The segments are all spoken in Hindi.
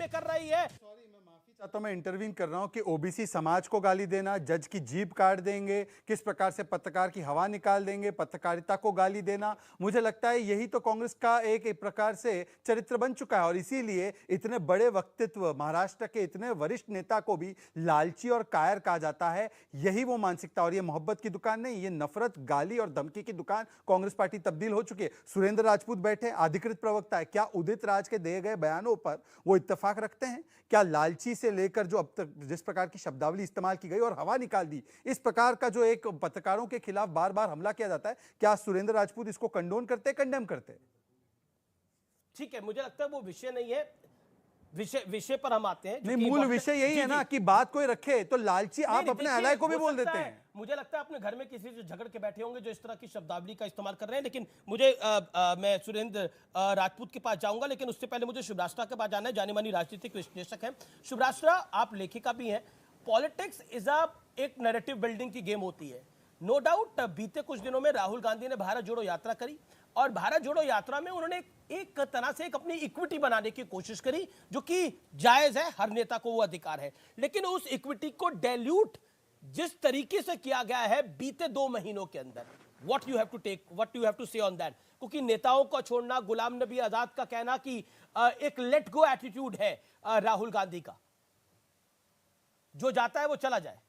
में कर रही है। तो मैं इंटरवीन कर रहा हूं कि ओबीसी समाज को गाली देना, जज की जीभ काट देंगे, किस प्रकार से पत्रकार की हवा निकाल देंगे, पत्रकारिता को गाली देना, मुझे लगता है यही तो कांग्रेस का एक प्रकार से चरित्र बन चुका है। और इसीलिए इतने बड़े व्यक्तित्व, महाराष्ट्र के इतने वरिष्ठ नेता को भी लालची और कायर कहा जाता है। यही वो मानसिकता, और ये मोहब्बत की दुकान नहीं, ये नफरत, गाली और धमकी की दुकान कांग्रेस पार्टी तब्दील हो चुकी है। सुरेंद्र राजपूत बैठे, अधिकृत प्रवक्ता है, क्या उदित राज के दिए गए बयानों पर वो इत्तेफाक रखते हैं? क्या लालची से लेकर जो अब तक जिस प्रकार की शब्दावली इस्तेमाल की गई और हवा निकाल दी, इस प्रकार का जो एक पत्रकारों के खिलाफ बार बार हमला किया जाता है, क्या सुरेंद्र राजपूत इसको कंडोन करते, कंडेम करते? ठीक है, मुझे लगता है वो विषय नहीं है, विषय पर हम आते हैं। नहीं, मूल विषय यही है ना कि बात कोई रखे तो लालची आप अपने अलाय को भी बोल देते हैं। मुझे लगता है अपने घर में किसी से झगड़ के बैठे होंगे जो इस तरह की शब्दावली का इस्तेमाल कर रहे हैं। लेकिन मुझे मैं सुरेंद्र राजपूत के पास जाऊंगा, लेकिन उससे पहले मुझे शुभराष्ट्रा के पास जाना है। जानी मानी राजनीतिक विश्लेषक है शुभराष्ट्रा, आप लेखिका भी हैं। पॉलिटिक्स इज एक नैरेटिव बिल्डिंग की गेम होती है, नो डाउट। बीते कुछ दिनों में राहुल गांधी ने भारत जोड़ो यात्रा करी, और भारत जोड़ो यात्रा में उन्होंने एक तरह से एक अपनी इक्विटी बनाने की कोशिश करी, जो कि जायज है, हर नेता को वो अधिकार है। लेकिन उस इक्विटी को डाइल्यूट जिस तरीके से किया गया है बीते 2 महीनों के अंदर, व्हाट यू हैव टू से ऑन दैट? क्योंकि नेताओं को छोड़ना, गुलाम नबी आजाद का कहना कि एक लेट गो एटीट्यूड है राहुल गांधी का, जो जाता है वो चला जाए।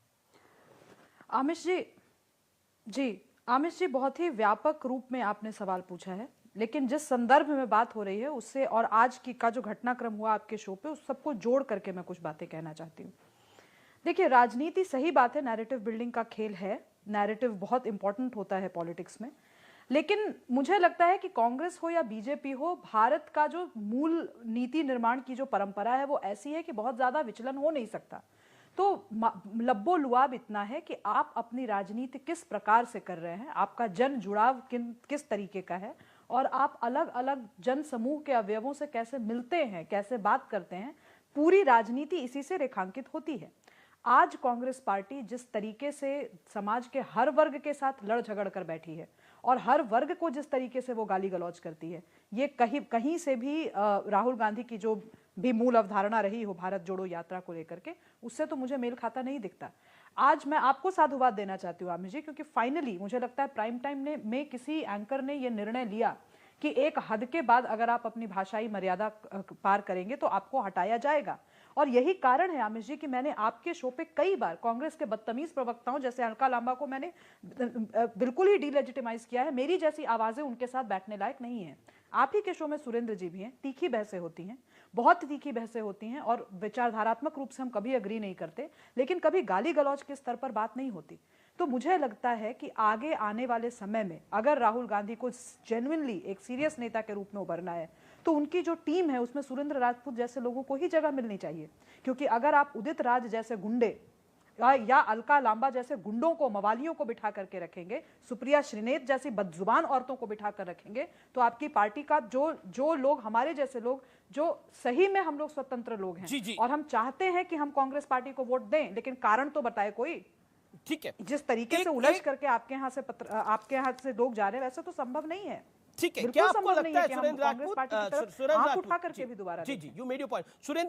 आमिश जी, बहुत ही व्यापक रूप में आपने सवाल पूछा है, लेकिन जिस संदर्भ में बात हो रही है उससे और आज की का जो घटनाक्रम हुआ आपके शो पे, उस सबको जोड़ करके मैं कुछ बातें कहना चाहती हूँ। देखिए, राजनीति, सही बात है, नैरेटिव बिल्डिंग का खेल है, नैरेटिव बहुत इंपॉर्टेंट होता है पॉलिटिक्स में। लेकिन मुझे लगता है कि कांग्रेस हो या बीजेपी हो, भारत का जो मूल नीति निर्माण की जो परंपरा है वो ऐसी है कि बहुत ज्यादा विचलन हो नहीं सकता। तो लब्बो लुआब इतना है कि आप अपनी राजनीति किस प्रकार से कर रहे हैं, आपका जन जुड़ाव किस तरीके का है, और आप अलग अलग जन समूह के अवयवों से कैसे मिलते हैं, कैसे बात करते हैं, पूरी राजनीति इसी से रेखांकित होती है। आज कांग्रेस पार्टी जिस तरीके से समाज के हर वर्ग के साथ लड़ झगड़ कर बैठी है और हर वर्ग को जिस तरीके से वो गाली गलौज करती है, ये कहीं से भी राहुल गांधी की जो भी मूल अवधारणा रही हो भारत जोड़ो यात्रा को लेकर के, उससे तो मुझे मेल खाता नहीं दिखता। आज मैं आपको साधुवाद देना चाहती हूँ आमिर जी, क्योंकि फाइनली मुझे लगता है प्राइम टाइम में किसी एंकर ने ये निर्णय लिया कि एक हद के बाद अगर आप अपनी भाषाई मर्यादा पार करेंगे तो आपको हटाया जाएगा। और यही कारण है आमिर जी कि मैंने आपके शो पे कई बार कांग्रेस के बदतमीज प्रवक्ताओं जैसे अलका लांबा को मैंने बिल्कुल ही डीलेजिटिमाइज किया है। मेरी जैसी आवाजें उनके साथ बैठने लायक नहीं है। आप ही के शो में सुरेंद्र जी भी हैं, तीखी बहसें होती हैं, बहुत तीखी बहसें होती हैं, और विचारधारात्मक रूप से हम कभी अग्री नहीं करते, लेकिन कभी गाली गलौज के स्तर पर बात नहीं होती। तो मुझे लगता है कि आगे आने वाले समय में अगर राहुल गांधी को जेन्युइनली एक सीरियस नेता के रूप में उभरना है, तो उनकी जो टीम है उसमें सुरेंद्र राजपूत जैसे लोगों को ही जगह मिलनी चाहिए। क्योंकि अगर आप उदित राज जैसे गुंडे या अलका लांबा जैसे गुंडों को, मवालियों को बिठा करके रखेंगे, सुप्रिया श्रीनेत जैसी बदजुबान औरतों को बिठा कर रखेंगे, तो आपकी पार्टी का जो लोग, हमारे जैसे लोग, जो सही में हम लोग स्वतंत्र लोग हैं जी। और हम चाहते हैं कि हम कांग्रेस पार्टी को वोट दें, लेकिन कारण तो बताए कोई। ठीक है, जिस तरीके से उलझ करके आपके यहाँ से लोग जा रहे हैं, वैसे तो संभव नहीं है। ठीक है, क्या आपको लगता है सुरेंद्र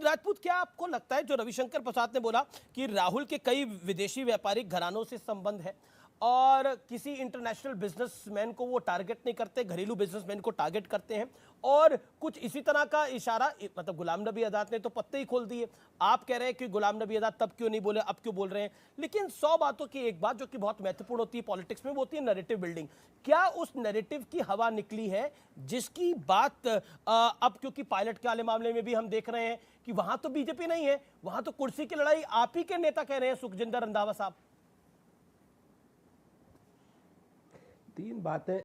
राजपूत, क्या आपको लगता है जो रविशंकर प्रसाद ने बोला कि राहुल के कई विदेशी व्यापारिक घरानों से संबंध है और किसी इंटरनेशनल बिजनेसमैन को वो टारगेट नहीं करते, घरेलू बिजनेसमैन को टारगेट करते हैं, और कुछ इसी तरह का इशारा, मतलब गुलाम नबी आजाद ने तो पत्ते ही खोल दिए। आप कह रहे हैं कि गुलाम नबी आजाद तब क्यों नहीं बोले, अब क्यों बोल रहे हैं? लेकिन 100 बातों की एक बात जो कि बहुत महत्वपूर्ण होती है पॉलिटिक्स में, वो होती है नैरेटिव बिल्डिंग। क्या उस नैरेटिव की हवा निकली है जिसकी बात अब, क्योंकि पायलट के वाले मामले में भी हम देख रहे हैं कि वहां तो बीजेपी नहीं है, वहां तो कुर्सी की लड़ाई आप ही के नेता कह रहे हैं, सुखजिंदर रंधावा साहब। 3 बातें